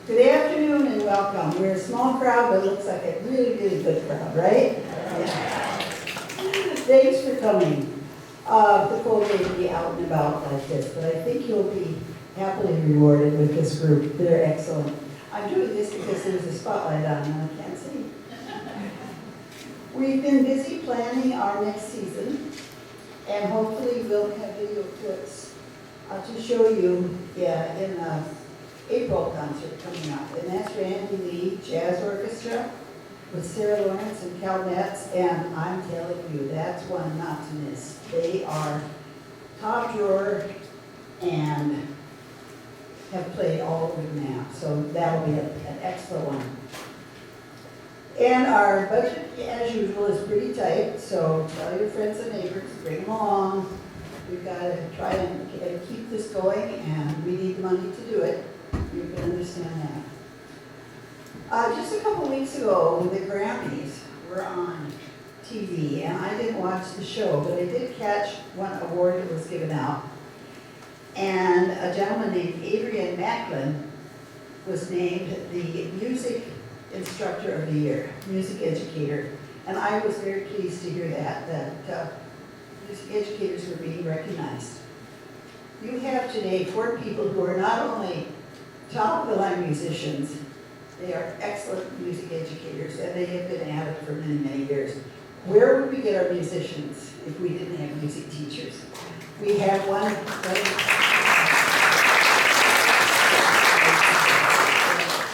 Good afternoon and welcome. We're a small crowd, but it looks like a really, really good crowd, right? Yeah. Thanks for coming. The cold day to be out and about like this, but I think you'll be happily rewarded with this group. They're excellent. I'm doing this because there's a spotlight on and I can't see. We've been busy planning our next season, and hopefully we'll have video clips to show you in the April concert coming up. And that's Randy Lee Jazz Orchestra with Sarah Lawrence and Cal Metz, and I'm telling you, that's one not to miss. They are top drawer and have played all over the map, so that'll be an excellent one. And our budget, as usual, is pretty tight, so tell your friends and neighbors, bring them along. We've got to try and keep this going, and we need money to do it. You can understand that. Just a couple weeks ago, the Grammys were on TV, and I didn't watch the show, but I did catch one award that was given out. And a gentleman named Adrian Macklin was named the Music Instructor of the Year, Music Educator. And I was very pleased to hear that music educators were being recognized. You have today 4 people who are not only top-of-the-line musicians, they are excellent music educators, and they have been at it for many, many years. Where would we get our musicians if we didn't have music teachers? We have one.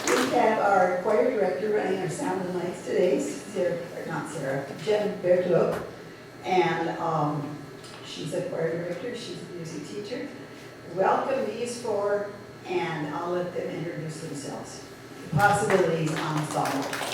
We have our choir director running our sound and lights today, Jen Bertlow, and she's a choir director, she's a music teacher. Welcome these 4, and I'll let them introduce themselves. The Possibilities Ensemble.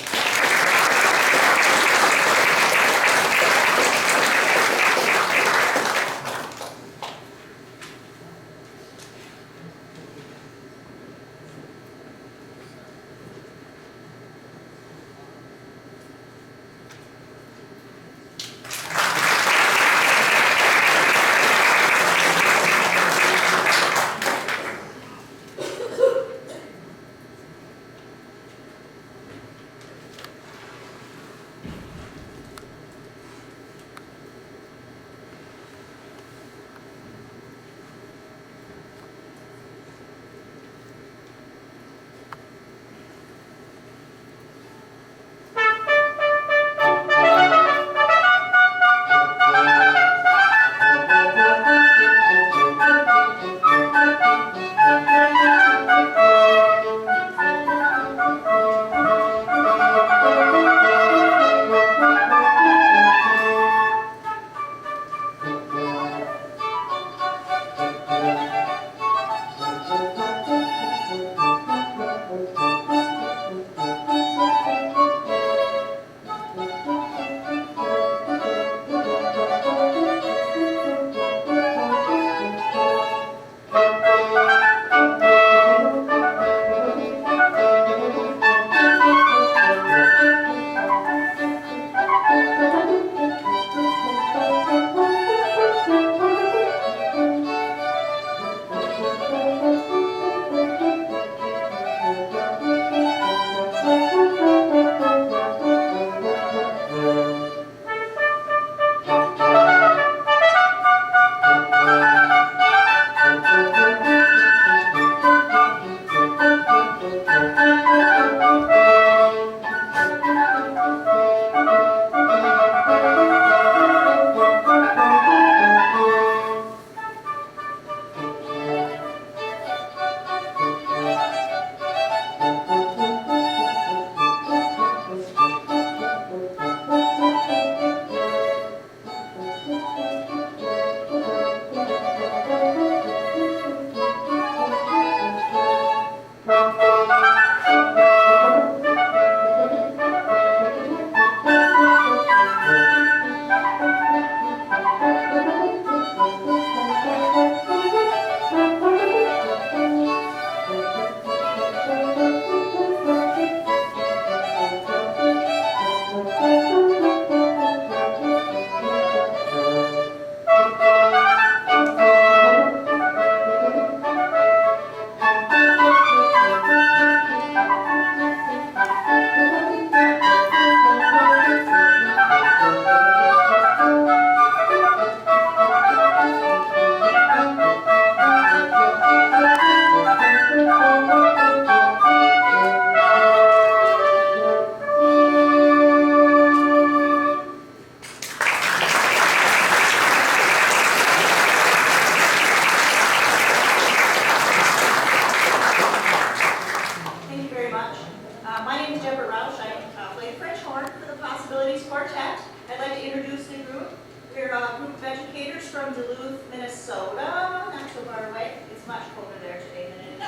Minnesota, not too far away. It's much colder there today than it is.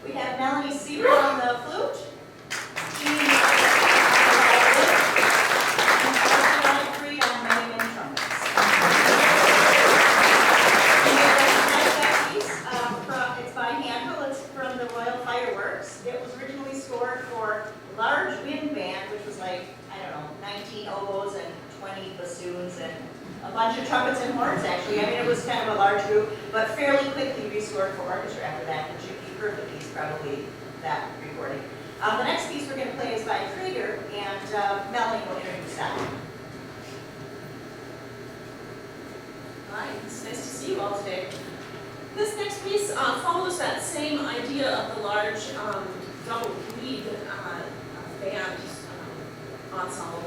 We have Melanie Seaver on the flute. Jean on many, many trumpets. It's by Handel. It's from the Royal Fireworks. It was originally scored for large wind band, which was like, I don't know, 19 oboes and 20 bassoons and a bunch of trumpets and horns, actually. I mean, it was kind of a large group, but fairly quickly restored for orchestra after that, which you heard the piece, probably that recording. The next piece we're going to play is by Krieger, and Melanie will introduce that one. Hi, it's nice to see you all today. This next piece follows that same idea of the large double reed band ensemble.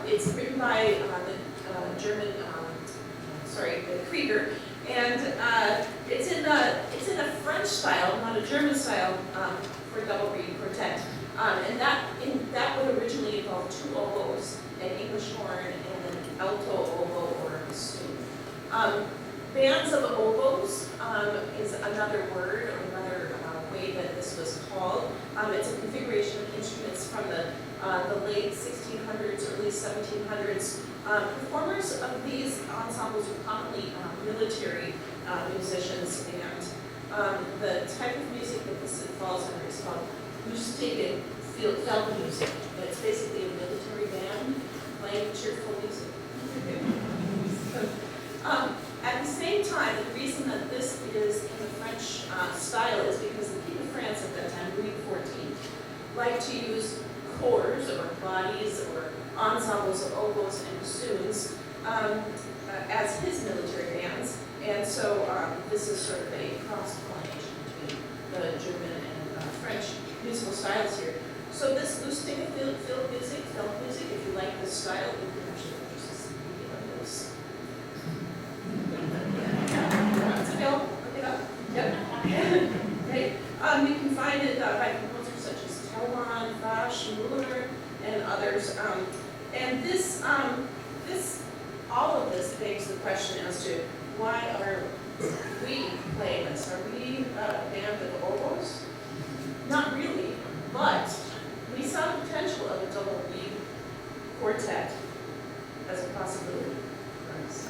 It's written by the German, the Krieger, and it's in a French style, not a German style, for double reed quartet. And that would originally involve 2 oboes, an English horn, and an alto oboe or a bassoon. Bands of oboes is another word or another way that this was called. It's a configuration of instruments from the late 1600s, early 1700s. Performers of these ensembles were commonly military musicians, and the type of music that this falls under is called lustige feld music. It's basically a military band playing cheerful music. At the same time, the reason that this is in the French style is because the King of France at that time, Louis XIV, liked to use corps or bodies or ensembles of oboes and bassoons as his military bands, and so this is sort of a cross-pollination between the German and French musical styles here. So this lustige feld music, if you like this style, you can actually purchase this one of those. It's available. Look it up. Yep. Right. You can find it by composers such as Telemann, Bach, Mueller, and others. And all of this begs the question as to why are we playing this? Are we a band of oboes? Not really, but we saw the potential of a double reed quartet as a possibility for us.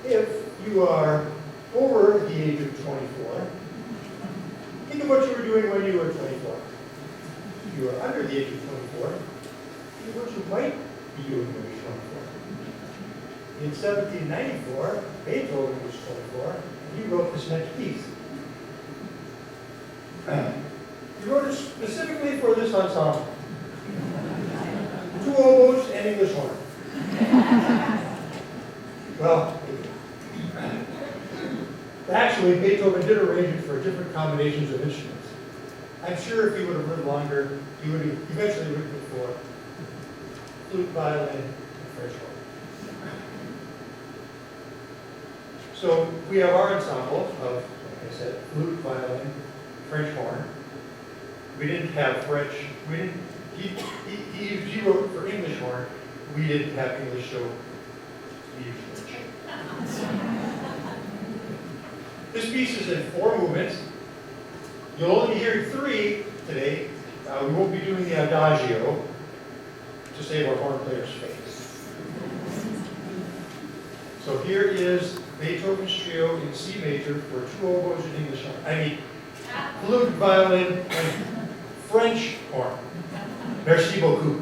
If you are over the age of 24, think of what you were doing when you were 24. If you are under the age of 24, think of what you might be doing when you're 24. In 1794, Beethoven was 24, and he wrote this next piece. He wrote it specifically for this ensemble. 2 oboes and English horn. Well, actually, Beethoven did arrange it for different combinations of instruments. I'm sure if he would have lived longer, he would have eventually written it for flute, violin, and French horn. So we have our ensemble of, like I said, flute, violin, French horn. We didn't have French. We didn't. He wrote for English horn. We didn't have English, so we used French. This piece is in 4 movements. You'll only hear 3 today. We won't be doing the adagio to save our horn player's face. So here is Beethoven's trio in C major for 2 oboes and English horn. I mean, flute, violin, and French horn. Merci beaucoup.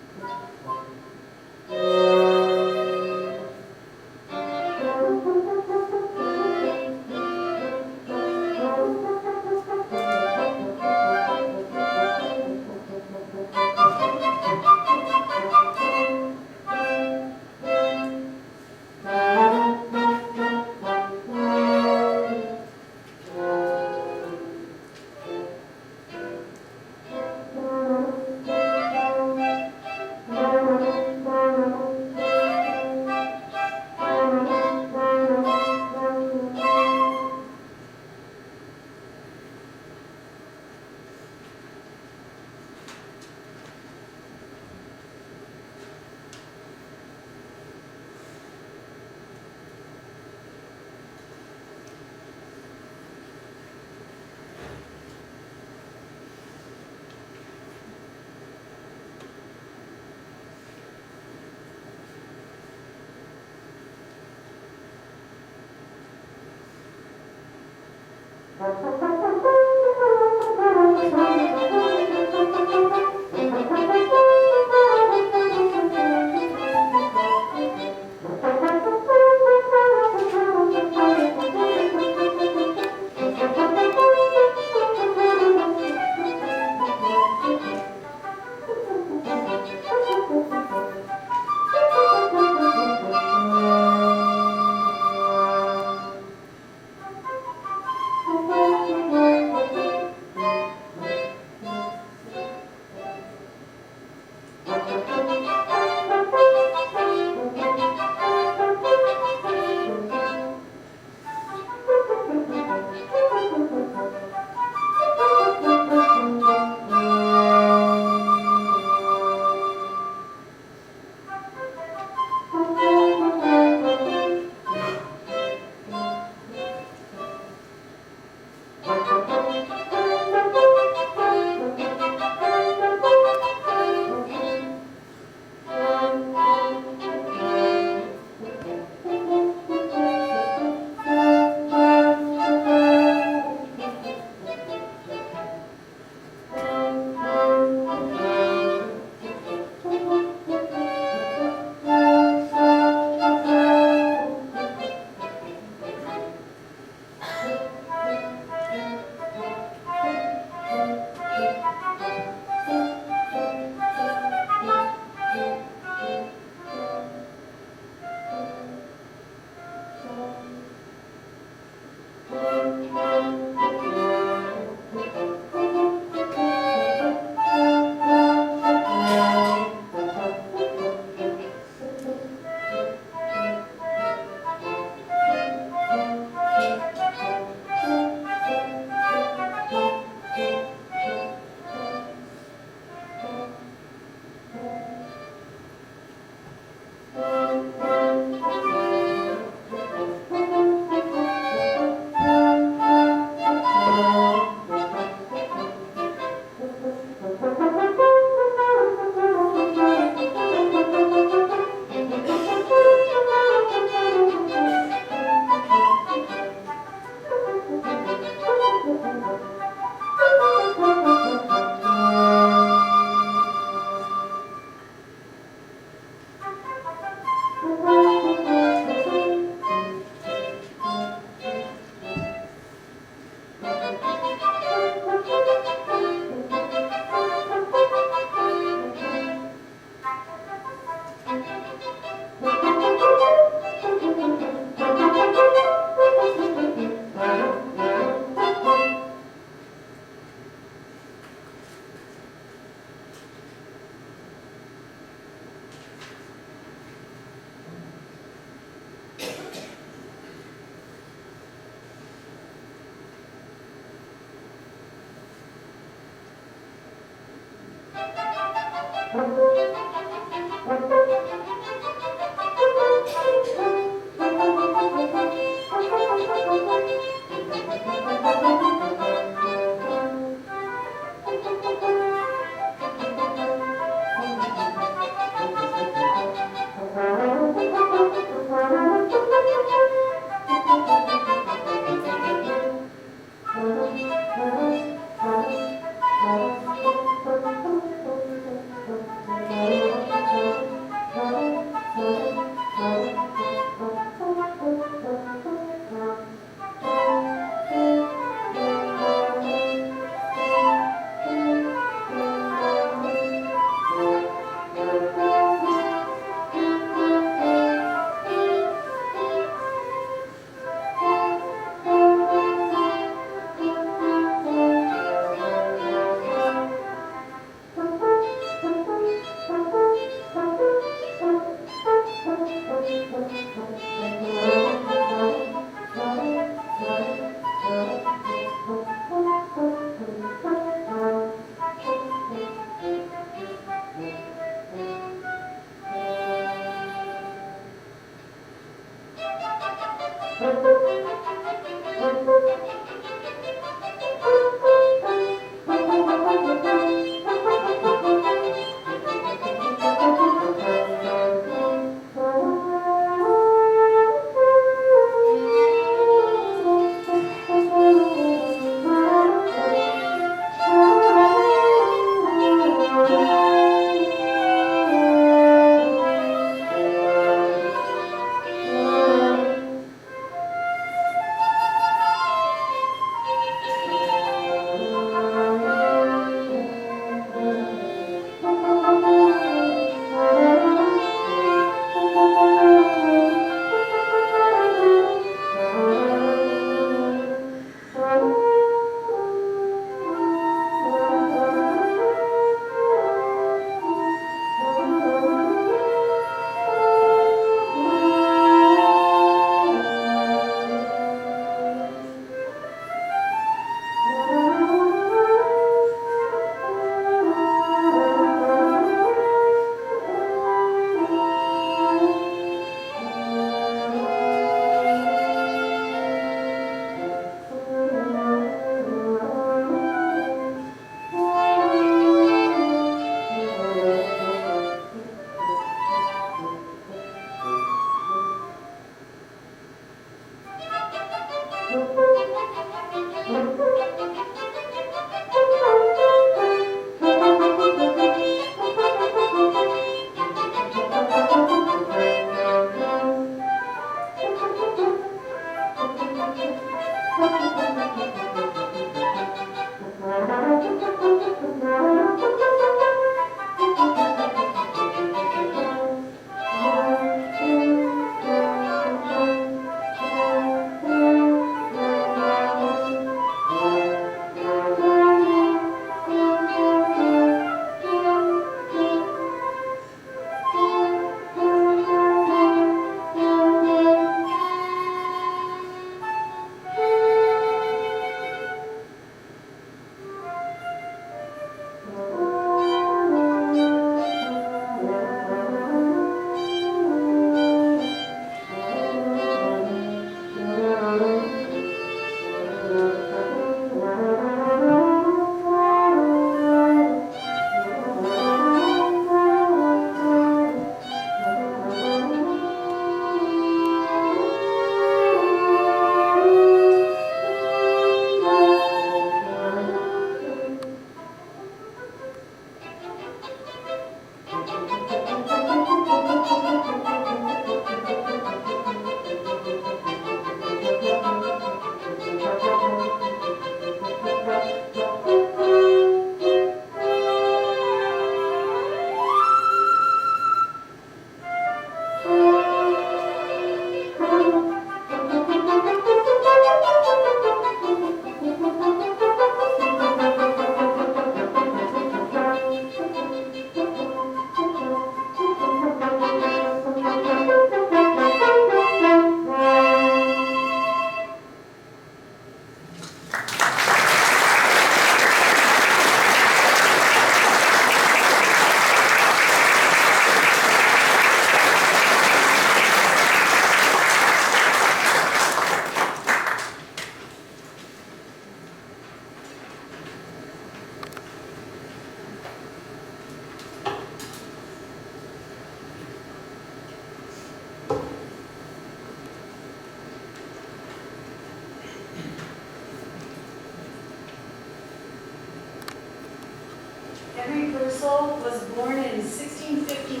Purcell was born in 1659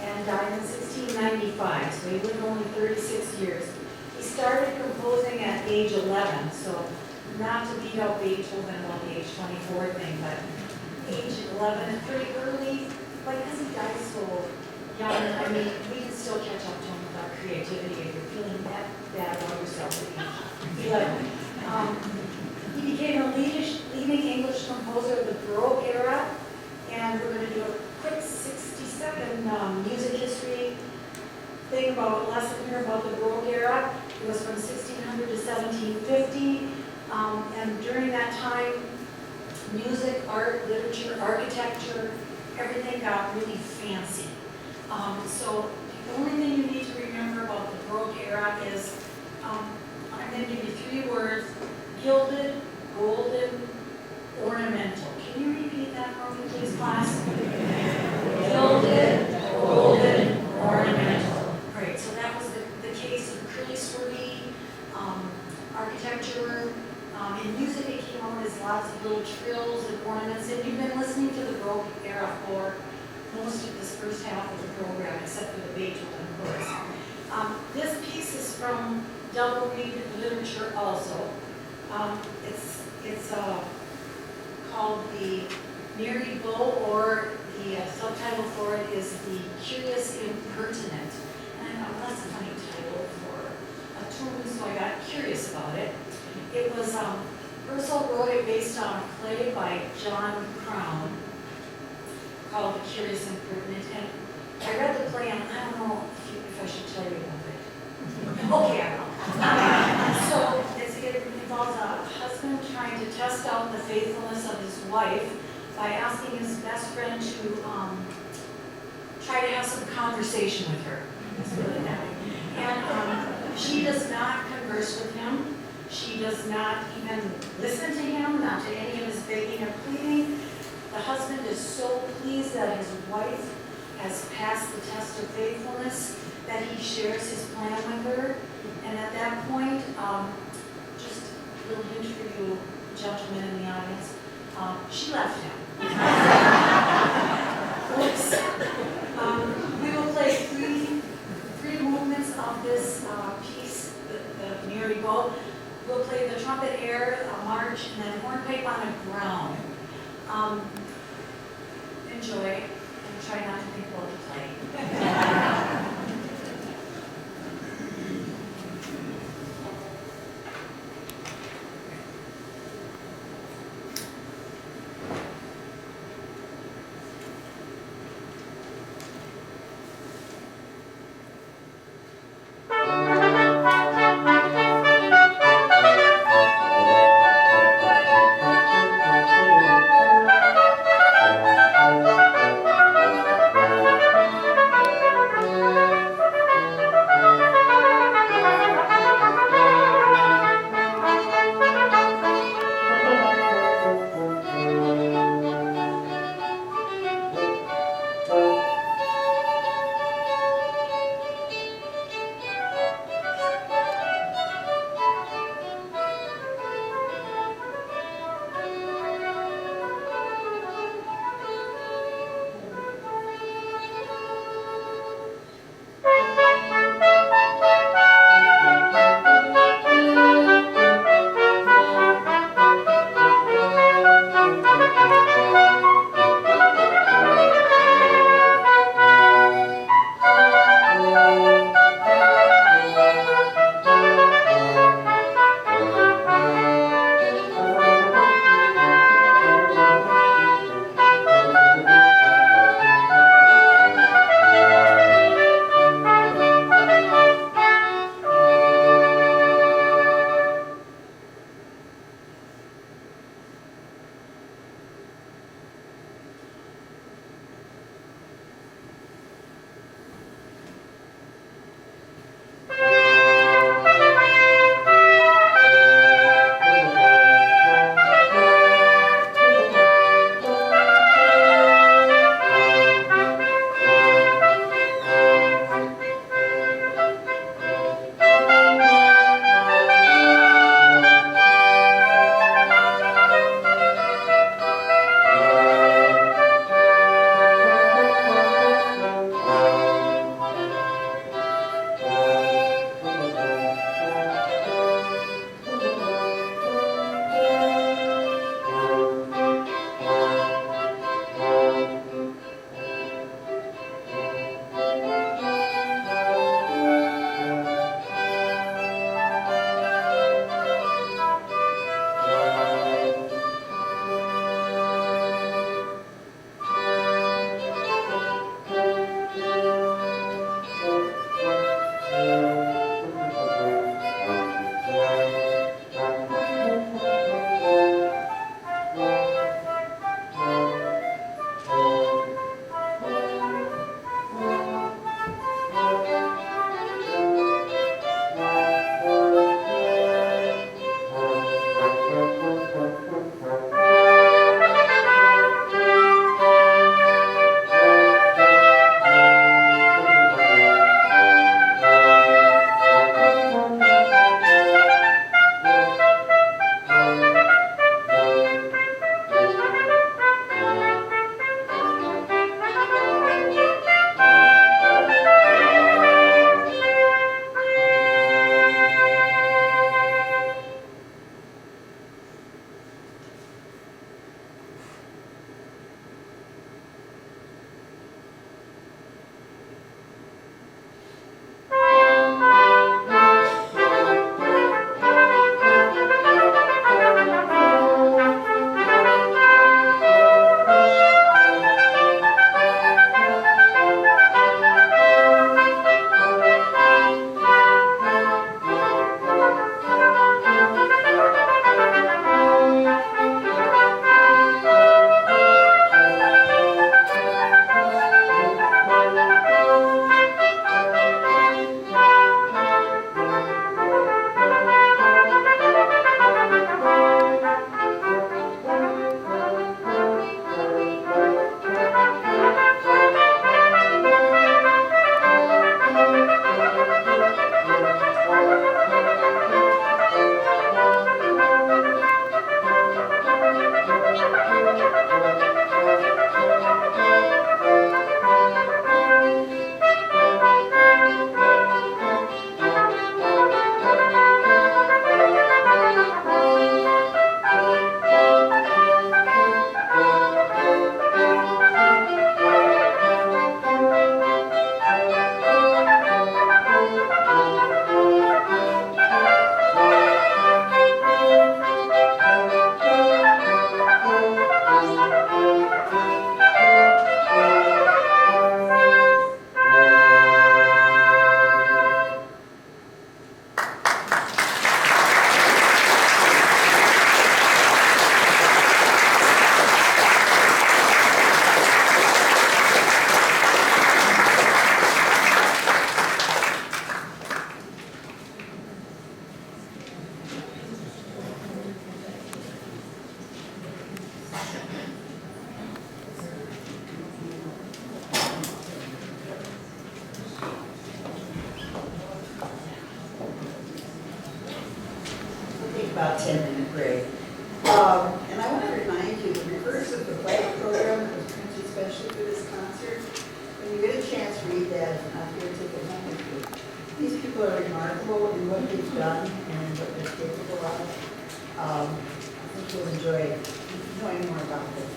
and died in 1695, so he lived only 36 years. He started composing at age 11, so not to beat out Beethoven about the age 24 thing, but age 11 is pretty early, like because he died so young. I mean, we can still catch up to him with our creativity if you're feeling that bad about yourself at age 11. He became a leading English composer of the Baroque era, and we're going to do a quick 60-second music history thing about lesson here about the Baroque era. It was from 1600 to 1750, and during that time, music, art, literature, architecture, everything got really fancy. So the only thing you need to remember about the Baroque era is, I'm going to give you 3 words: gilded, golden, ornamental. Can you repeat that for me, please, class? Gilded, golden, ornamental. Great, so that was the case of curly swirly architecture. In music, it came out as lots of little trills and ornaments, and you've been listening to the Baroque era for most of this first half of the program, except for the Beethoven chorus. This piece is from double reed literature also. It's called The Neary Bow, or the subtitle for it is The Curious Impertinent. And I thought, well, that's a funny title for a tune, so I got curious about it. It was, Purcell wrote it based on a play by John Crown called The Curious Impertinent. And I read the play, and I don't know if I should tell you about it. Okay, I will. So it involves a husband trying to test out the faithfulness of his wife by asking his best friend to try to have some conversation with her. Let's put it that way. And she does not converse with him. She does not even listen to him, not to any of his begging or pleading. The husband is so pleased that his wife has passed the test of faithfulness that he shares his plan with her. And at that point, just a little hint for you gentlemen in the audience, she left him. Oops. We will play three movements of this piece, the Neary Bow. We'll play the trumpet air, a march, and then hornpipe on the ground. Enjoy, and try not to think about the play. about 10-minute break. And I want to remind you, the reverse of the flag program that was printed especially for this concert, when you get a chance, read that, and not here, take it home with you. These people are remarkable in what they've done and what they're capable of. I think you'll enjoy knowing more about them.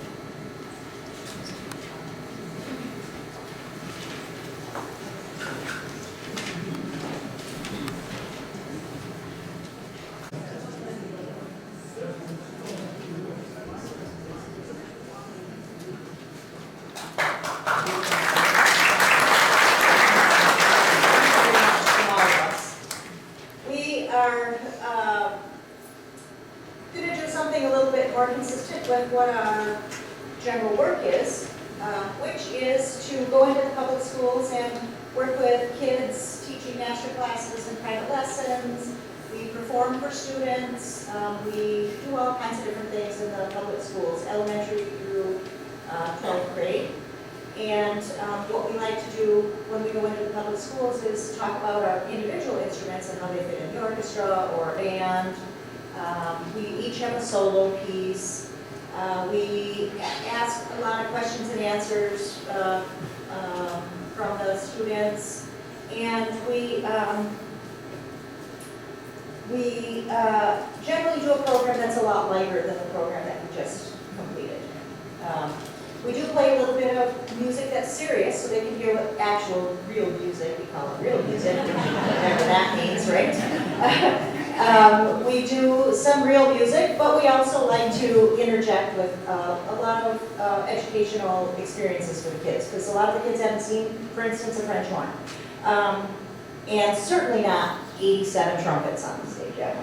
With what our general work is, which is to go into the public schools and work with kids, teaching master classes and private lessons. We perform for students. We do all kinds of different things in the public schools, elementary through 12th grade. And what we like to do when we go into the public schools is talk about our individual instruments and how they fit in the orchestra or band. We each have a solo piece. We ask a lot of questions and answers from the students, and we generally do a program that's a lot lighter than the program that we just completed. We do play a little bit of music that's serious, so they can hear what actual real music, we call it real music, whatever that means, right? We do some real music, but we also like to interject with a lot of educational experiences for the kids, because a lot of the kids haven't seen, for instance, a French horn. And certainly not 87 trumpets on the stage yet.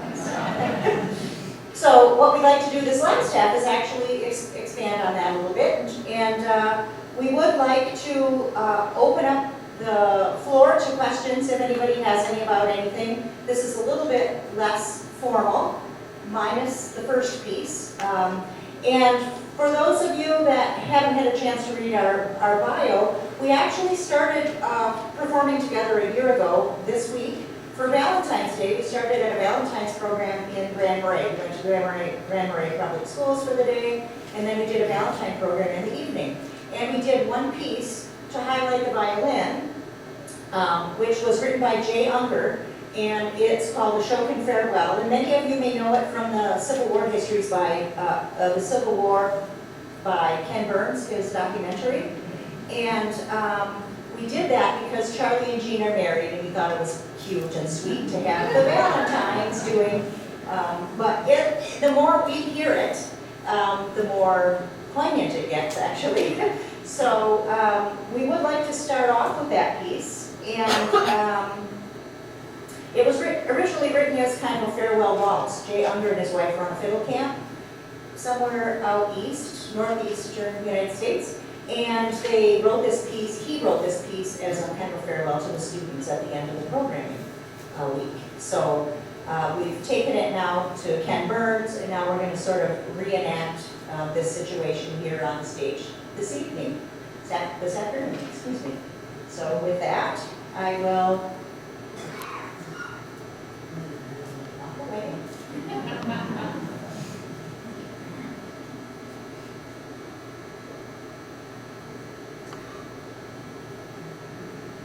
So what we like to do this last half is actually expand on that a little bit, and we would like to open up the floor to questions if anybody has any about anything. This is a little bit less formal, minus the first piece. And for those of you that haven't had a chance to read our bio, we actually started performing together a year ago this week. For Valentine's Day, we started at a Valentine's program in Grand Marais. We went to Grand Marais Public Schools for the day, and then we did a Valentine program in the evening. And we did one piece to highlight the violin, which was written by Encores, and it's called The Chopin Farewell. And many of you may know it from the Civil War histories by the Civil War by Ken Burns, his documentary. And we did that because Charlie and Jean are married, and we thought it was cute and sweet to have the Valentines doing. But the more we hear it, the more poignant it gets, actually. So we would like to start off with that piece. And it was originally written as kind of a farewell waltz. Jay Unger and his wife were on a fiddle camp somewhere out east, northeastern United States. And they wrote this piece, he wrote this piece as a kind of farewell to the students at the end of the programming week. So we've taken it now to Ken Burns, and now we're going to sort of reenact this situation here on stage this evening, this afternoon, excuse me. So with that, I will walk away.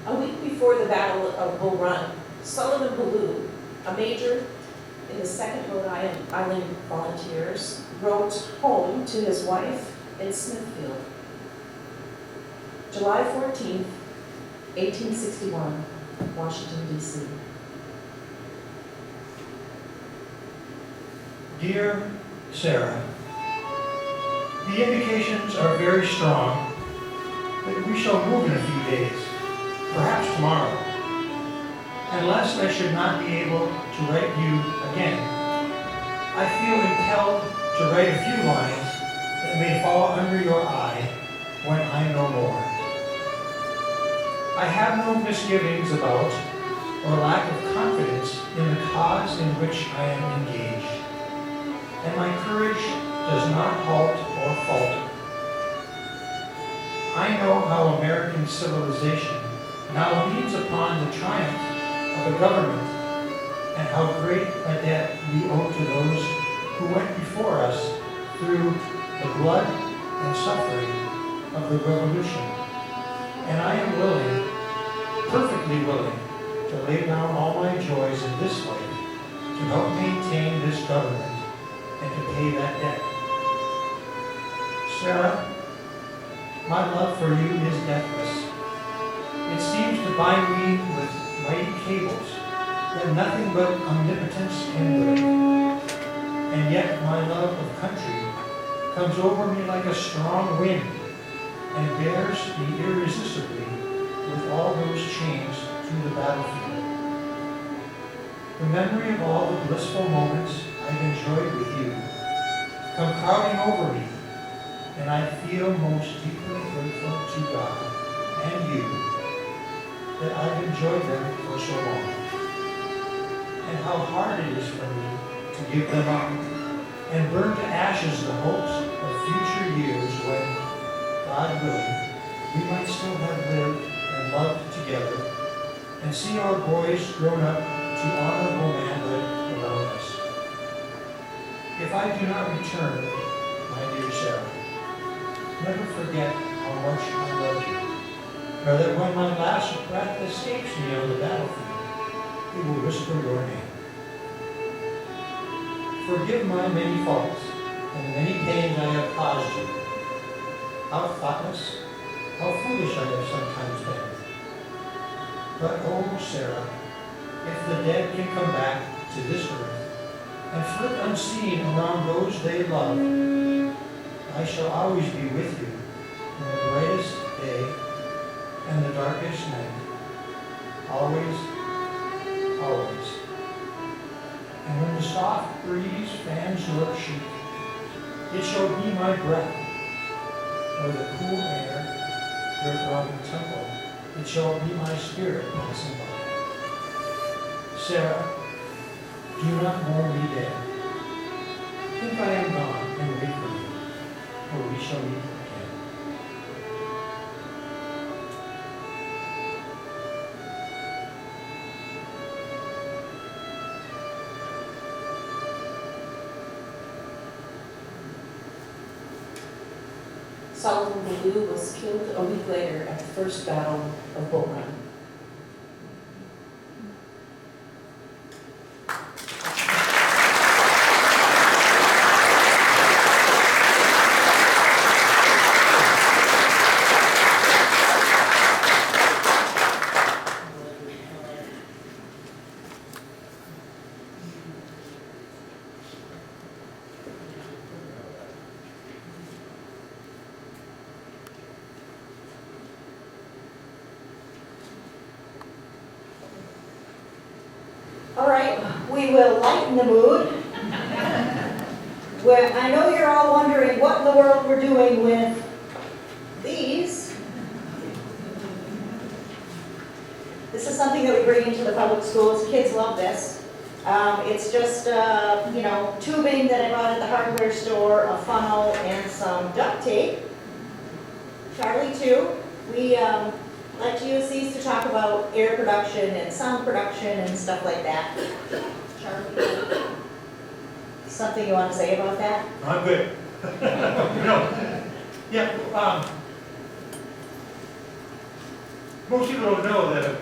A week before the Battle of Bull Run, Sullivan Ballou, a major in the 2nd Rhode Island Volunteers, wrote home to his wife in Smithfield. July 14th, 1861, Washington, D.C. Dear Sarah, the indications are very strong that we shall move in a few days, perhaps tomorrow. And lest I should not be able to write you again, I feel impelled to write a few lines that may fall under your eye when I am no more. I have no misgivings about or lack of confidence in the cause in which I am engaged, and my courage does not halt or falter. I know how American civilization now leans upon the triumph of a government and how great a debt we owe to those who went before us through the blood and suffering of the Revolution. And I am willing, perfectly willing, to lay down all my joys in this life to help maintain this government and to pay that debt. Sarah, my love for you is deathless. It seems to bind me with mighty cables that nothing but omnipotence can break. And yet my love of country comes over me like a strong wind and bears me irresistibly with all those chains to the battlefield. The memory of all the blissful moments I've enjoyed with you come crowding over me, and I feel most deeply grateful to God and you that I've enjoyed them for so long, and how hard it is for me to give them up and burn to ashes the hopes of future years when, God willing, we might still have lived and loved together and see our boys grown up to honorable manhood around us. If I do not return, my dear Sarah, never forget how much I love you, nor that when my last breath escapes me on the battlefield, it will whisper your name. Forgive my many faults and the many pains I have caused you. How thoughtless, how foolish I have sometimes been. But oh, Sarah, if the dead can come back to this earth and flit unseen around those they love, I shall always be with you in the brightest day and the darkest night. Always, always. And when the soft breeze fans your cheek, it shall be my breath, or the cool air, your throbbing temple, it shall be my spirit passing by. Sarah, do not mourn me dead. Think I am gone and wait for you, for we shall meet again. Solomon Ballou was killed a week later at the First Battle of Bull Run. All right, we will lighten the mood. Well, I know you're all wondering what in the world we're doing with these. This is something that we bring into the public schools. Kids love this. It's just, tubing that I bought at the hardware store, a funnel, and some duct tape. Charlie, too. We like to use these to talk about air production and sound production and stuff like that. Charlie, something you want to say about that? I'm good. Most people don't know that a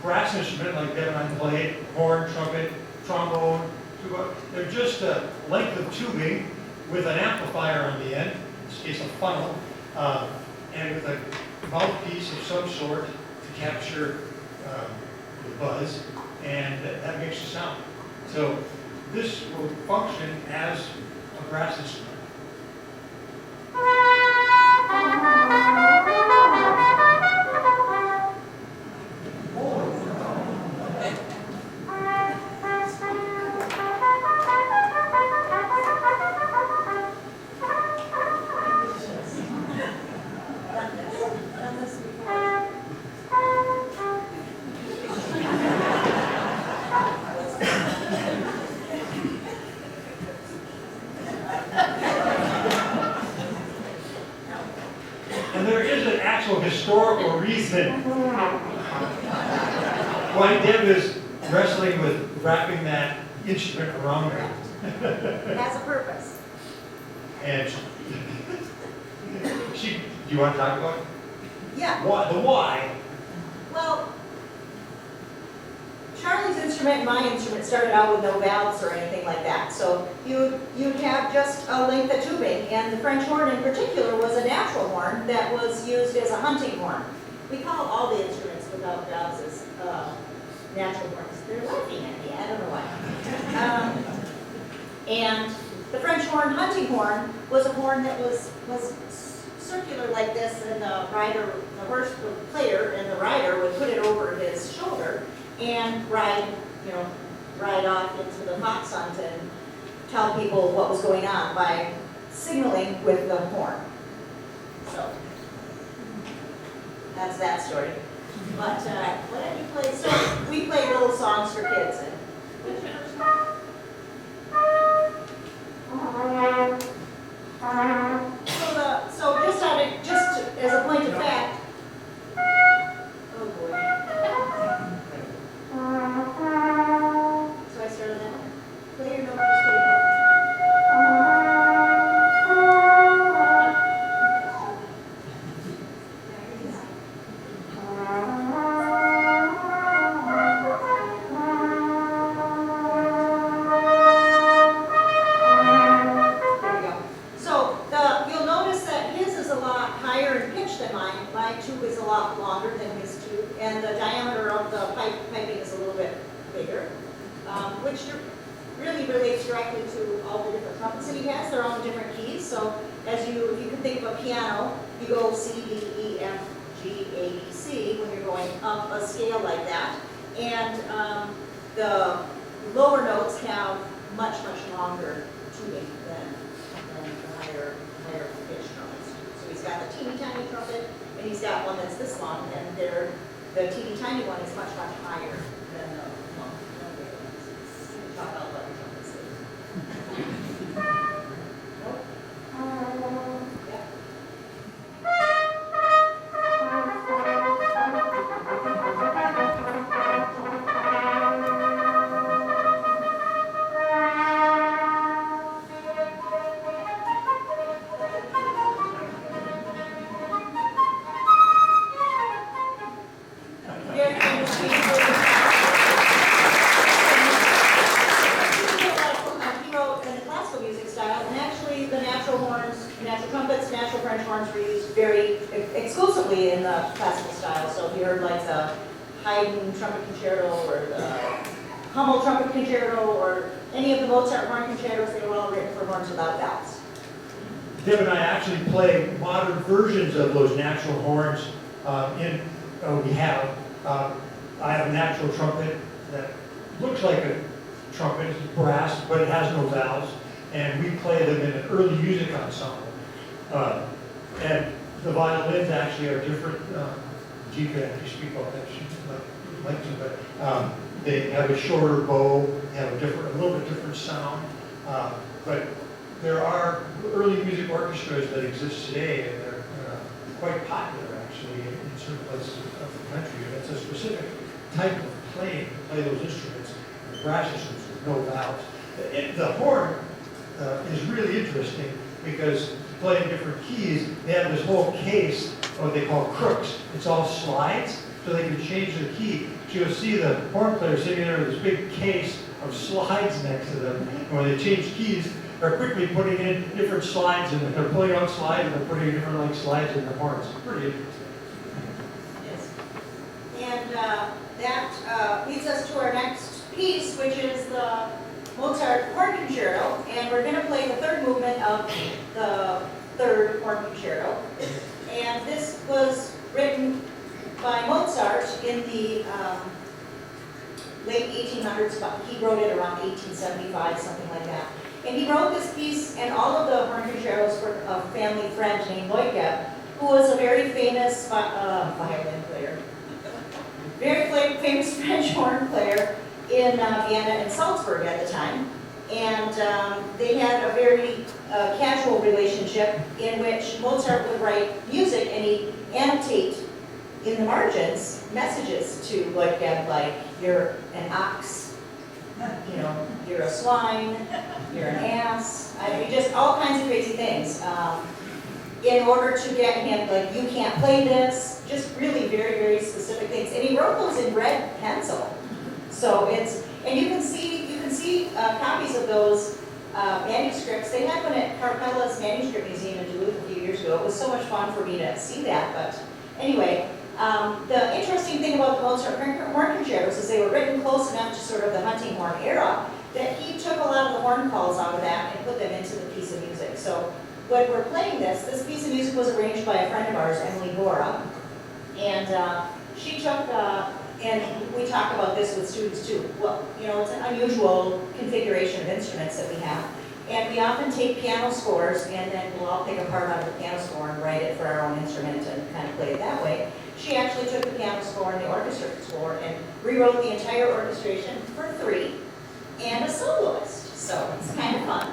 brass instrument like that I play, horn, trumpet, trombone, tuba, they're just a length of tubing with an amplifier on the end, in this case a funnel, and with a mouthpiece of some sort to capture the buzz, and that makes a sound. So this will function as a brass instrument. And there is an actual historical reason why Deb is wrestling with wrapping that instrument around her. It has a purpose. And do you want to talk about Yeah, why, the why? well, Charlie's instrument and my instrument started out with no valves or anything like that. So you'd have just a length of tubing, and the French horn in particular was a natural horn that was used as a hunting horn. We call all the instruments without valves as natural horns. They're laughing at me, I don't know why. And the French horn, hunting horn, was a horn that was circular like this, and the player and the rider would put it over his shoulder and ride off into the fox hunt and tell people what was going on by signaling with the horn. So that's that story. But what did we play? So we play little songs for kids. And just as a point of fact. Oh boy. So I started that one. Play your numbers, and the diameter of the piping is a little bit bigger, which really relates directly to all the different trumpets that he has. They're all in different keys. So if you can think of a piano, you go C, D, E, F, G, A, B, C when you're going up a scale like that. And the lower notes have much longer tubing than the higher pitched trumpets. So he's got the teeny tiny trumpet, and he's got one that's this long, and the teeny tiny one is much higher than the bigger ones. We talk about what the trumpets is. Nope. Yeah. He wrote in the classical music style, and actually the natural horns, natural trumpets, natural French horns were used very exclusively in the classical style. So if you heard like the Haydn trumpet concerto or the Hummel trumpet concerto or any of the Mozart horn concertos, they were all written for horns without valves. Deb and I actually play modern versions of those natural horns. I have a natural trumpet that looks like a trumpet, it's brass, but it has no valves, and we play them in an early music ensemble. And the violins actually are different. G could actually speak about that, she'd like to, but they have a shorter bow, they have a little bit different sound. But there are early music orchestras that exist today, and they're quite popular actually in certain places of the country. And it's a specific type of playing to play those instruments, brass instruments with no valves. The horn is really interesting because to play in different keys, they have this whole case of what they call crooks. It's all slides, so they can change their key. So you'll see the horn player sitting there with this big case of slides next to them. And when they change keys, they're quickly putting in different slides, and they're pulling out slides, and they're putting in different slides in the horns. It's pretty interesting. Yes. And that leads us to our next piece, which is the Mozart Horn Concerto. And we're going to play the third movement of the third Horn Concerto. And this was written by Mozart in the late 1800s. He wrote it around 1875, something like that. And he wrote this piece and all of the horn concertos for a family friend named Loike, who was a very famous violin player, very famous French horn player in Vienna and Salzburg at the time. And they had a very casual relationship in which Mozart would write music and he'd annotate in the margins, messages to look at, like, you're an ox, you know, you're a swine, you're an ass, I mean, just all kinds of crazy things. In order to get him, like, you can't play this, just really very, very specific things. And he wrote those in red pencil. So it's, and you can see copies of those manuscripts. They had one at Carpella's Manuscript Museum in Duluth a few years ago. It was so much fun for me to see that, but anyway, the interesting thing about the Mozart horn concertos is they were written close enough to sort of the hunting horn era that he took a lot of the horn calls out of that and put them into the piece of music. So when we're playing this piece of music was arranged by a friend of ours, Emily Gora, and she took, and we talk about this with students too. Well, you know, it's an unusual configuration of instruments that we have. And we often take piano scores and then we'll all pick a part out of the piano score and write it for our own instrument and kind of play it that way. She actually took the piano score and the orchestra score and rewrote the entire orchestration for 3 and a soloist. So it's kind of fun.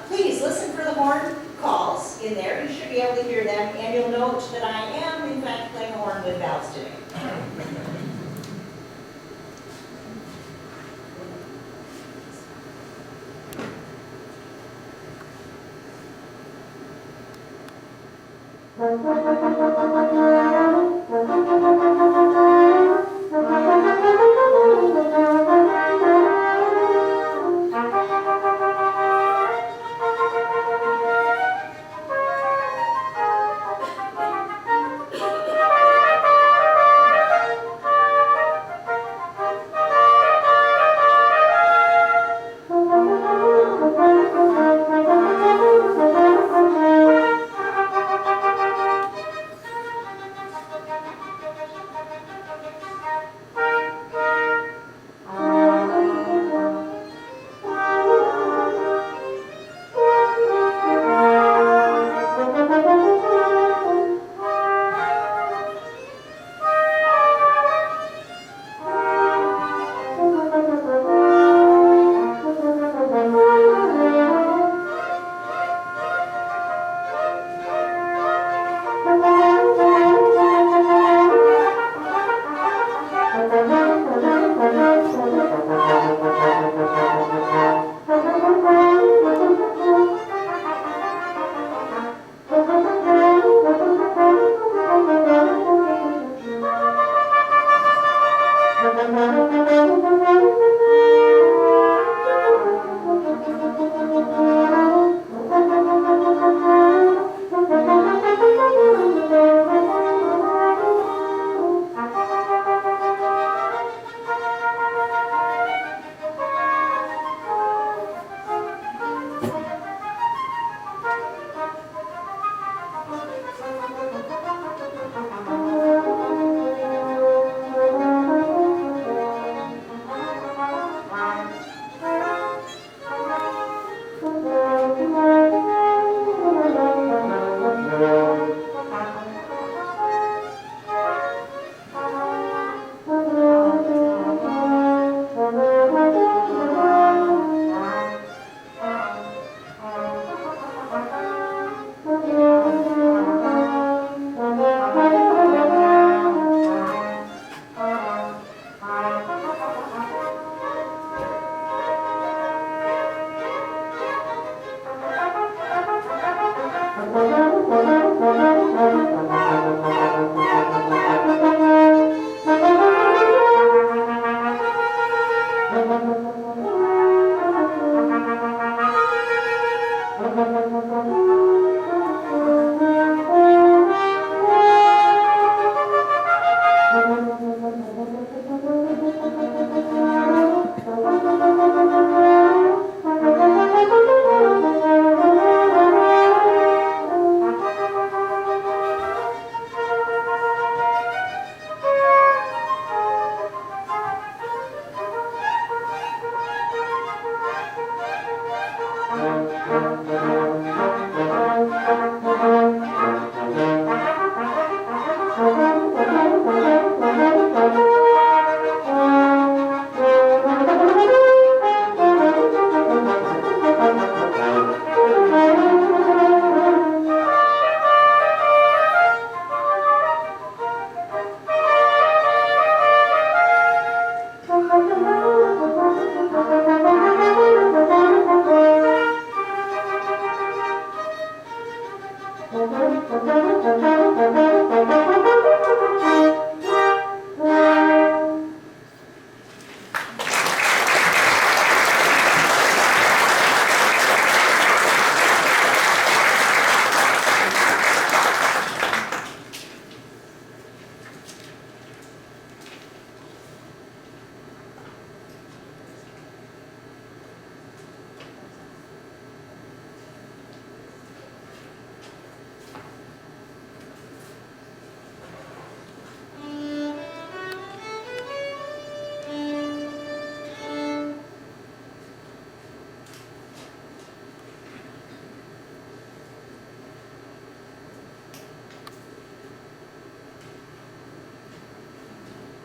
Please listen for the horn calls in there. You should be able to hear them, and you'll note that I am, in fact, playing a horn with valves today.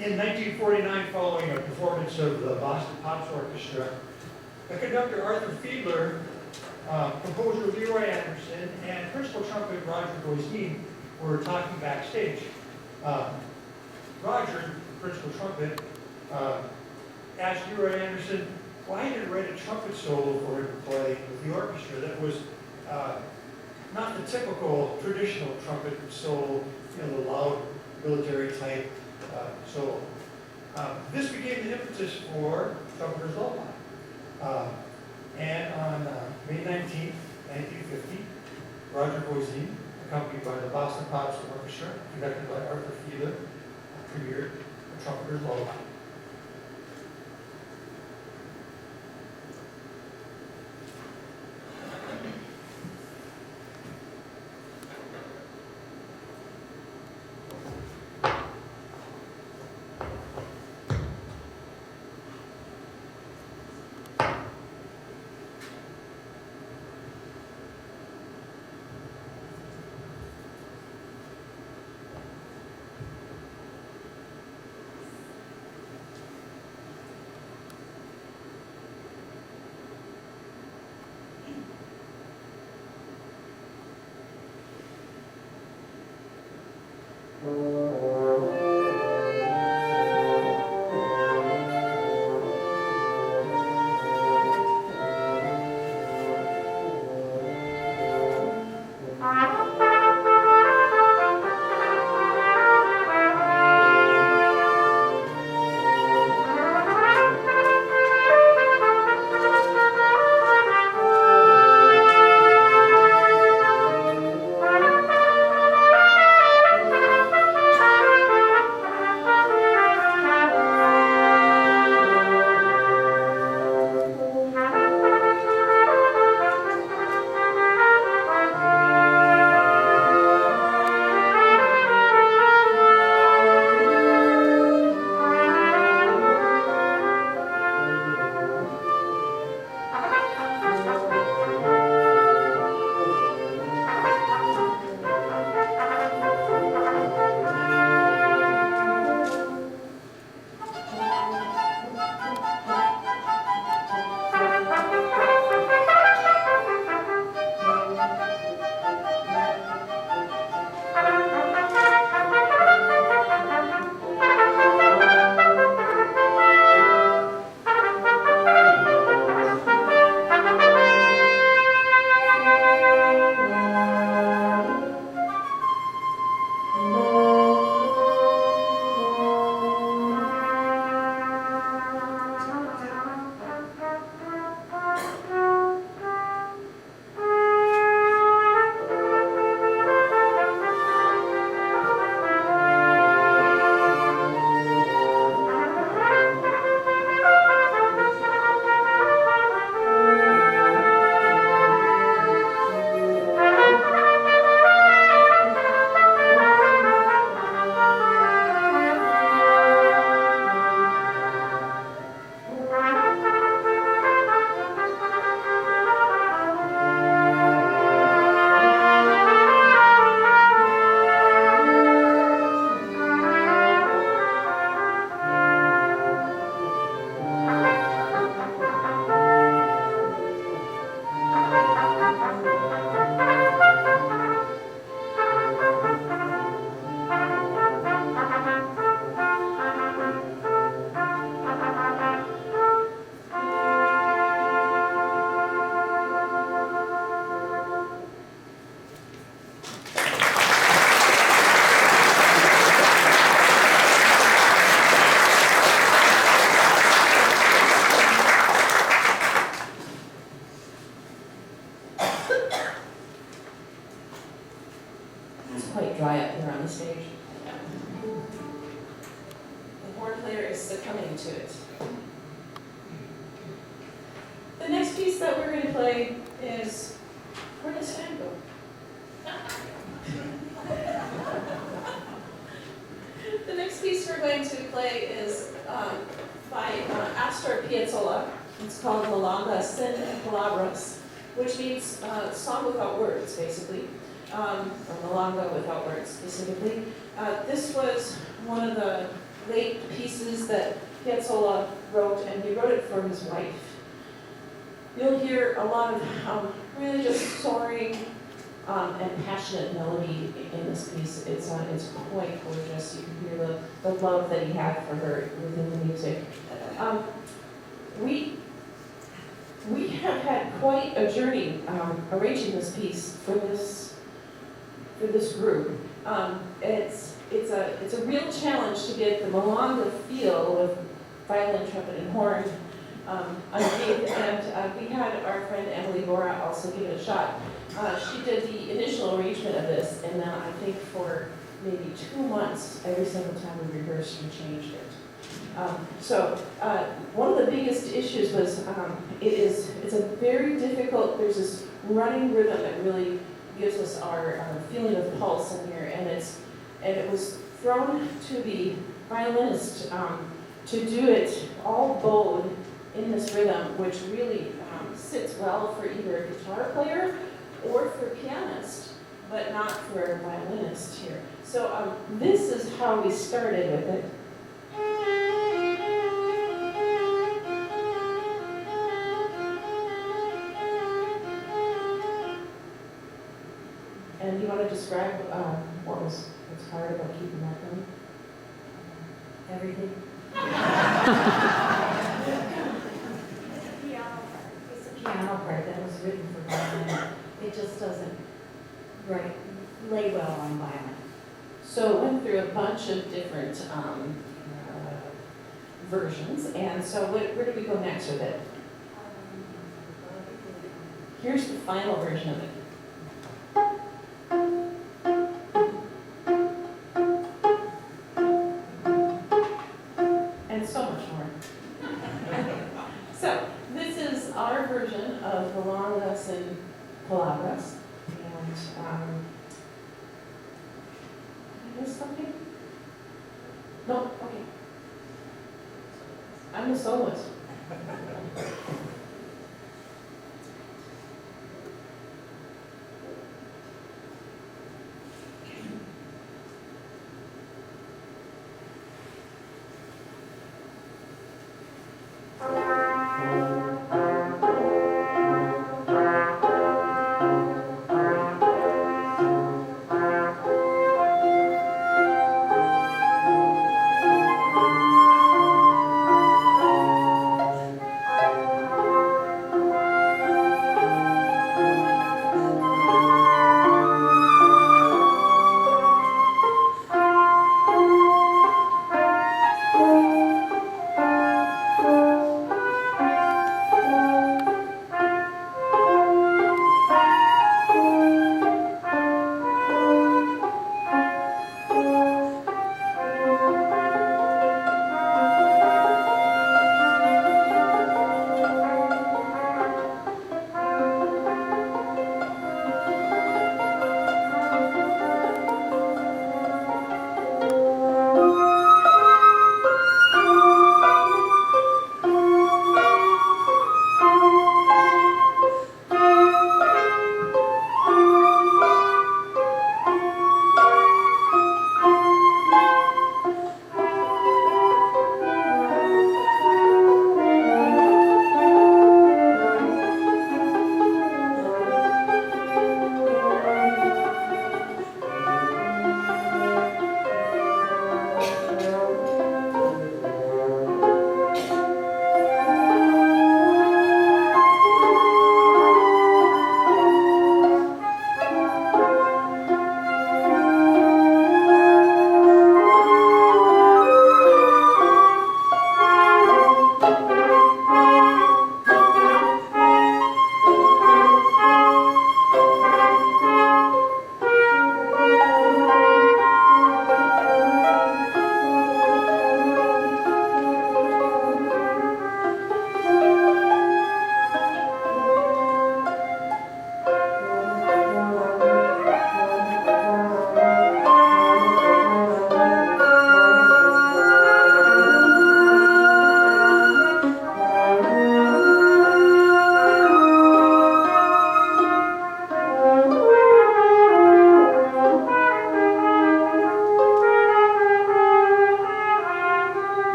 In 1949, following a performance of the Boston Pops Orchestra, the conductor Arthur Fiedler, composer Leroy Anderson, and principal trumpet Roger Voisine were talking backstage. Roger, principal trumpet, asked Leroy Anderson why he didn't write a trumpet solo for him to play with the orchestra that was not the typical traditional trumpet solo, the loud military type solo. This became the impetus for Trumpeter's Lullaby. And on May 19th, 1950, Roger Voisine, accompanied by the Boston Pops Orchestra, conducted by Arthur Fiedler, premiered The Trumpeter's Lullaby. dry up here on the stage. The horn player is succumbing to it. The next piece that we're going to play is, where does Sam go? The next piece we're going to play is by Astor Piazzolla. It's called Milonga Sin Palabras, which means song without words, basically, or milonga without words, specifically. This was one of the late pieces that Piazzolla wrote, and he wrote it for his wife. You'll hear a lot of really just soaring and passionate melody in this piece. It's quite gorgeous. You can hear the love that he had for her within the music. We have had quite a journey arranging this piece for this group. It's a real challenge to get the milonga feel with violin, trumpet, and horn underneath. And we had our friend Emily Bora also give it a shot. She did the initial arrangement of this, and then I think for maybe 2 months, every single time we rehearsed, we changed it. One of the biggest issues was it's a very difficult, there's this running rhythm that really gives us our feeling of pulse in here, and it was thrown to the violinist to do it all bowed in this rhythm, which really sits well for either a guitar player or for a pianist, but not for a violinist here. So this is how we started with it. And you want to describe what's hard about keeping that going? Everything. It's a piano part that was written for violin. It just doesn't lay well on violin. So went through a bunch of different versions, and so where do we go next with it? Here's the final version of it. And so much more. So this is our version of the Milongas and Palabras, and did I miss something? No, okay. I'm the soloist.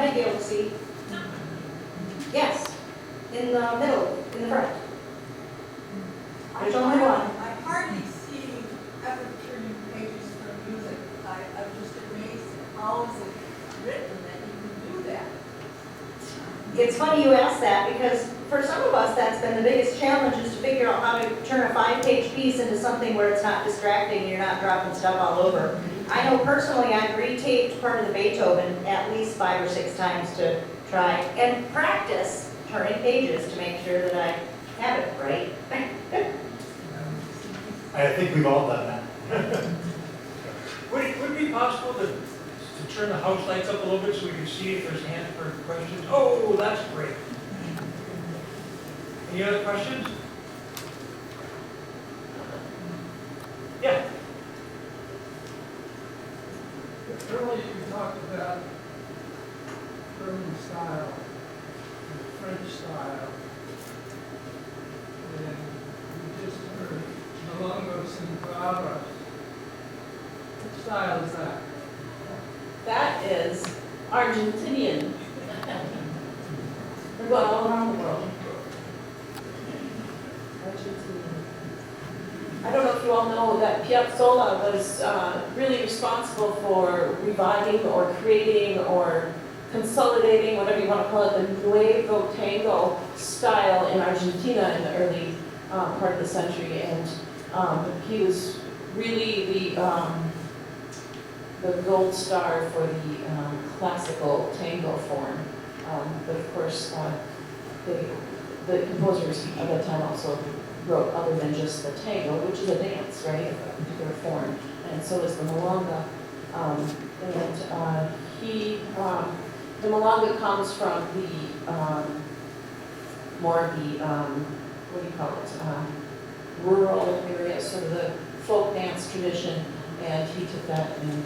might be able to see. Yes, in the middle, in the front. There's only one. I hardly see ever turning pages for music. I'm just amazed at how is it written that you can do that. It's funny you ask that, because for some of us, that's been the biggest challenge, is to figure out how to turn a 5-page piece into something where it's not distracting and you're not dropping stuff all over. I know personally, I've retaped part of the Beethoven at least 5 or 6 times to try and practice turning pages to make sure that I have it right. I think we've all done that. Would it be possible to turn the house lights up a little bit so we can see if there's hands for questions? Oh, that's great. Any other questions? Yeah. Earlier you talked about German style and French style. And we just heard Melongos and Bravas. What style is that? That is Argentinian. We're going all around the world. Argentinian. I don't know if you all know that Piazzolla was really responsible for reviving or creating or consolidating, whatever you want to call it, the Nuevo Tango style in Argentina in the early part of the century. And he was really the gold star for the classical tango form. But of course, the composers at that time also wrote other than just the tango, which is a dance, right, a particular form, and so is the milonga. The milonga comes from the more of the what do you call it, rural area, sort of the folk dance tradition, and he took that and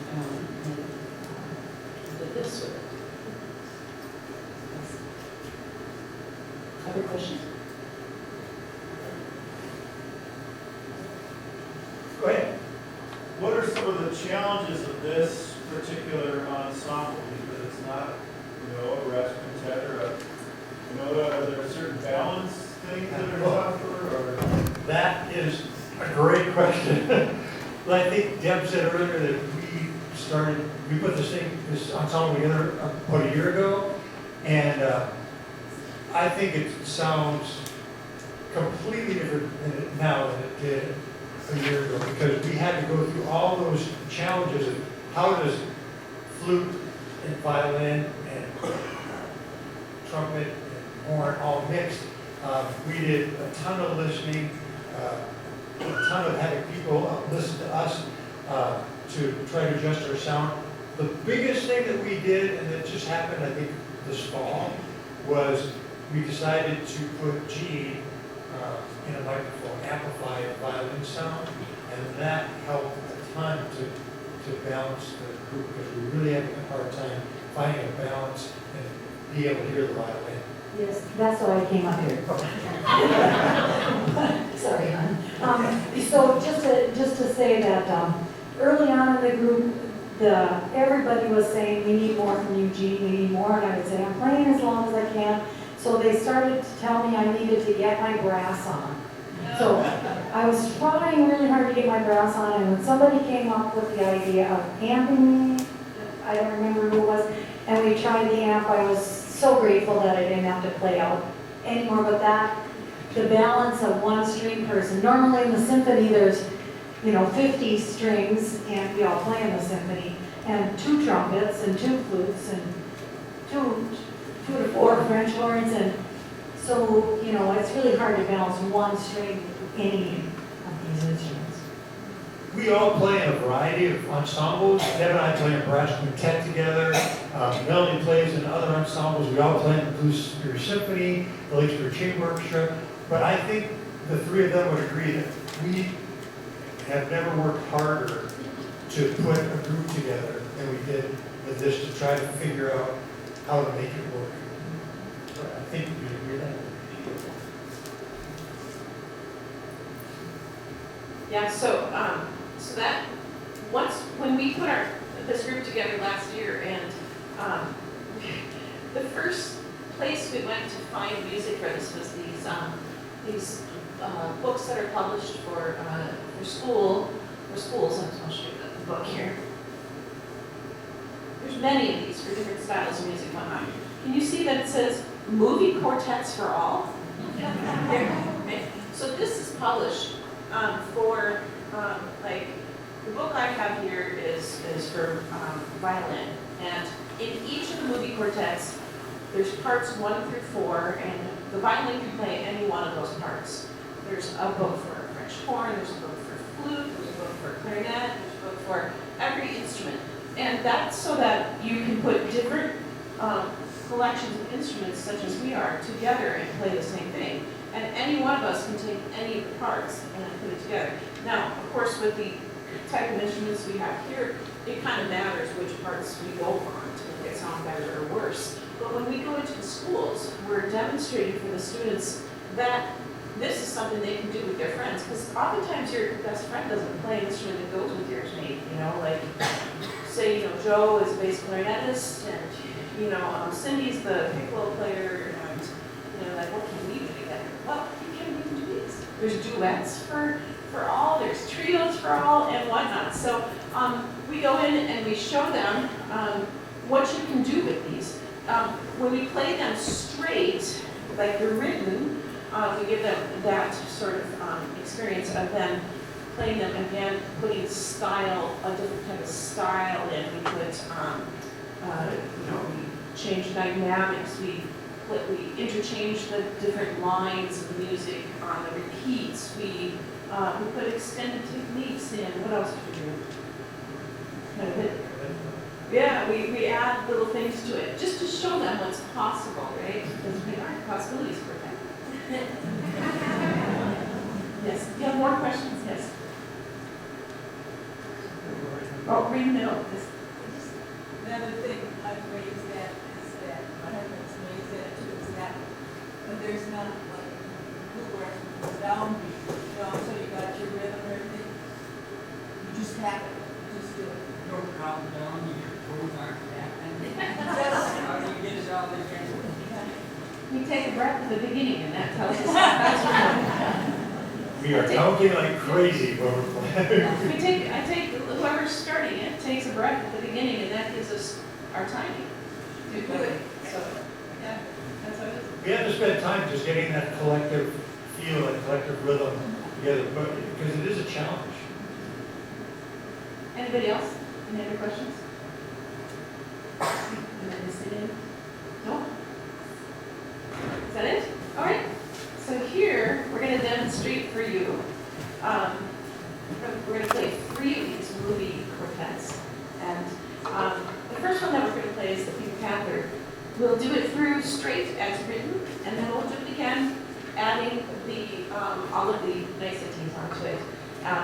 did this with it. Other questions? Go ahead. What are some of the challenges of this particular ensemble? Because it's not, a rest quintet or are there certain balance things that are tougher or? That is a great question. Well, I think Deb said earlier that we put this ensemble together about a year ago, and I think it sounds completely different now than it did a year ago, because we had to go through all those challenges of how does flute and violin and trumpet and horn all mixed. We did a ton of listening, a ton of having people listen to us to try to adjust our sound. The biggest thing that we did, and it just happened, I think, this fall, was we decided to put G in a microphone, amplify a violin sound, and that helped a ton to balance the group, because we really had a hard time finding a balance and being able to hear the violin. Yes, that's why I came up here. Sorry, hon. So just to say that early on in the group, everybody was saying, we need more from Eugene, we need more, and I would say, I'm playing as long as I can. So they started to tell me I needed to get my brass on. So I was trying really hard to get my brass on, and when somebody came up with the idea of amping me, I don't remember who it was, and we tried the amp, I was so grateful that I didn't have to play out anymore. But the balance of one string person, normally in the symphony there's 50 strings, and we all play in the symphony, and 2 trumpets and 2 flutes and 2 to 4 French horns, and so it's really hard to balance one string with any of these instruments. We all play in a variety of ensembles. Deb and I play in a brass quintet together. Melanie plays in other ensembles. We all play in the Blue Spirit Symphony, the Lake Spirit Chamber Orchestra. But I think the 3 of them would agree that we have never worked harder to put a group together than we did with this, to try to figure out how to make it work. So I think we agree with that. Yeah, so that, when we put this group together last year, and the first place we went to find music for this was these books that are published for schools. I'll show you the book here. There's many of these for different styles of music and whatnot. Can you see that it says movie quartets for all? Okay. So this is published for like the book I have here is for violin, and in each of the movie quartets, there's parts 1 through 4, and the violin can play any one of those parts. There's a book for French horn, there's a book for flute, there's a book for clarinet, there's a book for every instrument. And that's so that you can put different collections of instruments, such as we are, together and play the same thing. And any one of us can take any of the parts and put it together. Now, of course, with the type of instruments we have here, it kind of matters which parts we go on to make it sound better or worse. But when we go into the schools, we're demonstrating for the students that this is something they can do with their friends. Because oftentimes your best friend doesn't play an instrument that goes with yours, maybe, you know, like, say, you know, Joe is a bass clarinetist, and, you know, Cindy's the piccolo player, and, you know, like, what can we do together? Well, we can do these. There's duets for all, there's trios for all, and whatnot. So we go in and we show them what you can do with these. When we play them straight, like they're written, we give them that sort of experience of them playing them again, putting style, a different kind of style in. We put, you know, we change dynamics. We interchange the different lines of the music on the repeats. We put extended techniques in. What else did we do? Kind of it. Yeah, we add little things to it, just to show them what's possible, right? Because we are possibilities for them. Yes, you have more questions? Yes. Oh, read the middle. This. Another thing I've raised that is that, my husband's raised that too, is that, but there's not like bluegrass with downbeat, you know, so you got your rhythm and everything. You just tap it, you just do it. Don't calm down, your toes aren't tapping. Just- How do you get it out there? We take a breath at the beginning, and that tells us that's We are counting like crazy when we're playing. I take whoever's starting it takes a breath at the beginning, and that gives us our timing to do it. So, yeah, that's how it is. We have to spend time just getting that collective feel, that collective rhythm together, but because it is a challenge. Anybody else? Any other questions? No? Is that it? All right. So here, we're going to demonstrate for you. We're going to play 3 of these movie quartets. And the first one that we're going to play is the Pink Panther. We'll do it through straight as written, and then we'll do it again, adding all of the niceties onto it,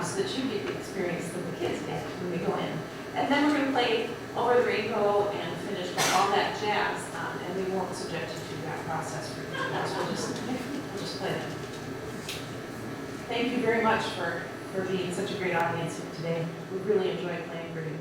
so that you get the experience that the kids get when we go in. And then we're going to play Over the Rainbow and finish with all that jazz, and we won't subject you to that process for you. So we'll just play them. Thank you very much for being such a great audience here today. We really enjoyed playing for you.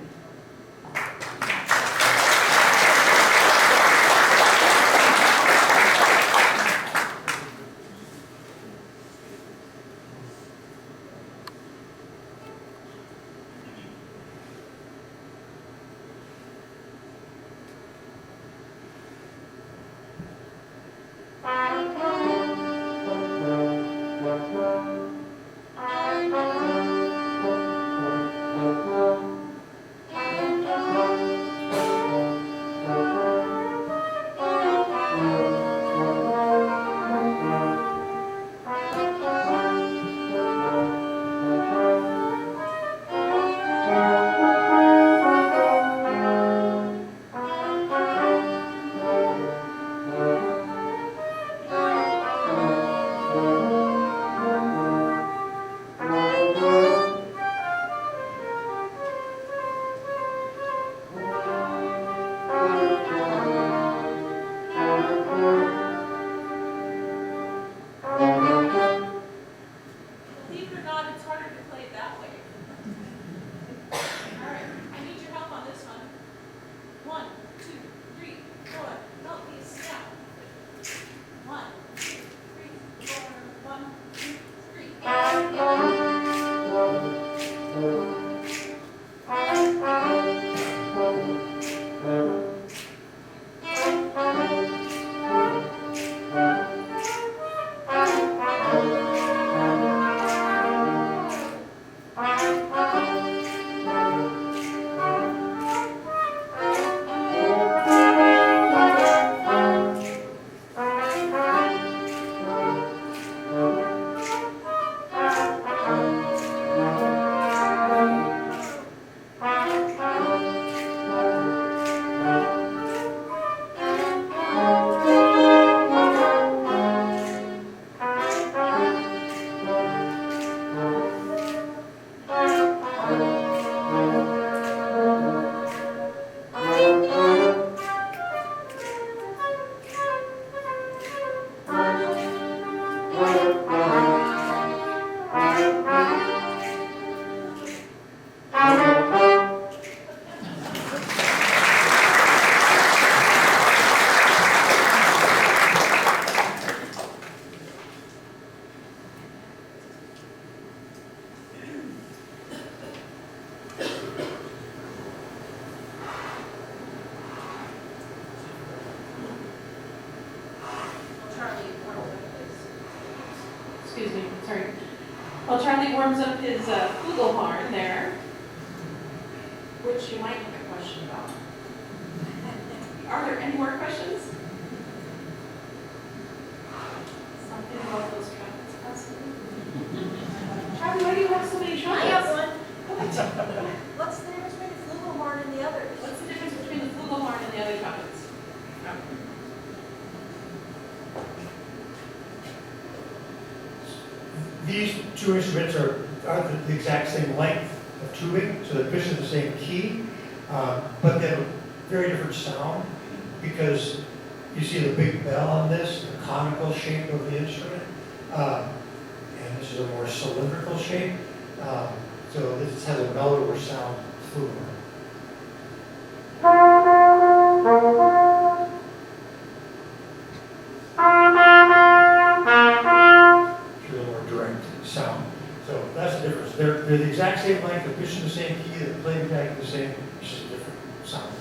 Excuse me, sorry. While Charlie warms up his flugelhorn there, which you might have a question about. Are there any more questions? Something about those trumpets, possibly? Charlie, why do you have so many I trumpets? have one. What's the difference between the flugelhorn and the others? What's the difference between the flugelhorn and the other trumpets? These two instruments are the exact same length of tubing, so they're pitched in the same key, but they have a very different sound because you see the big bell on this, the conical shape of the instrument, and this is a more cylindrical shape. So this has a mellower sound flugelhorn. Sound. So that's the difference. They're the exact same length, they're pitched in the same key, they're playing exactly the same, it's just a different sound.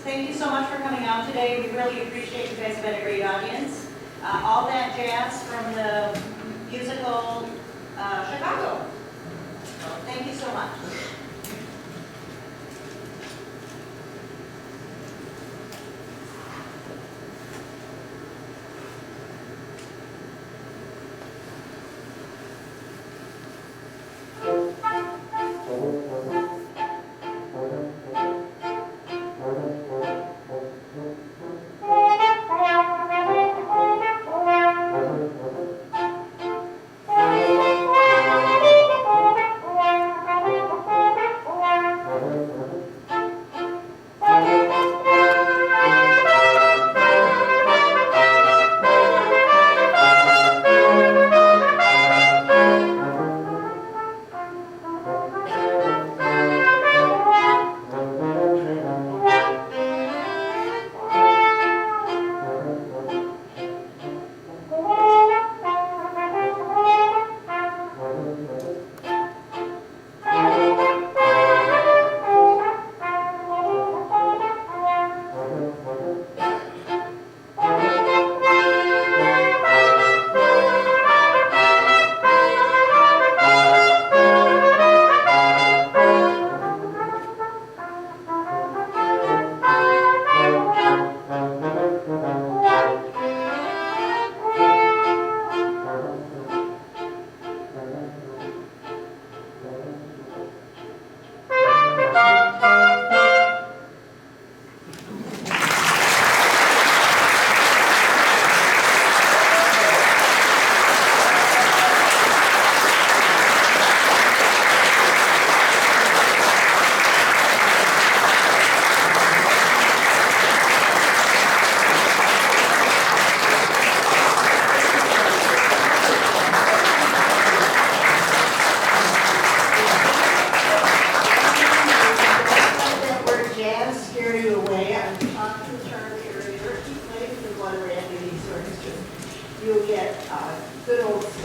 Thank you so much for coming out today. We really appreciate you guys have been a great audience. All that jazz from the musical Chicago. So thank you so much.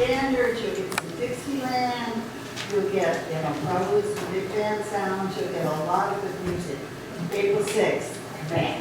standards, you'll get some Dixieland, you'll get, you know, probably some big band sounds, you'll get a lot of good music. April 6th, bang.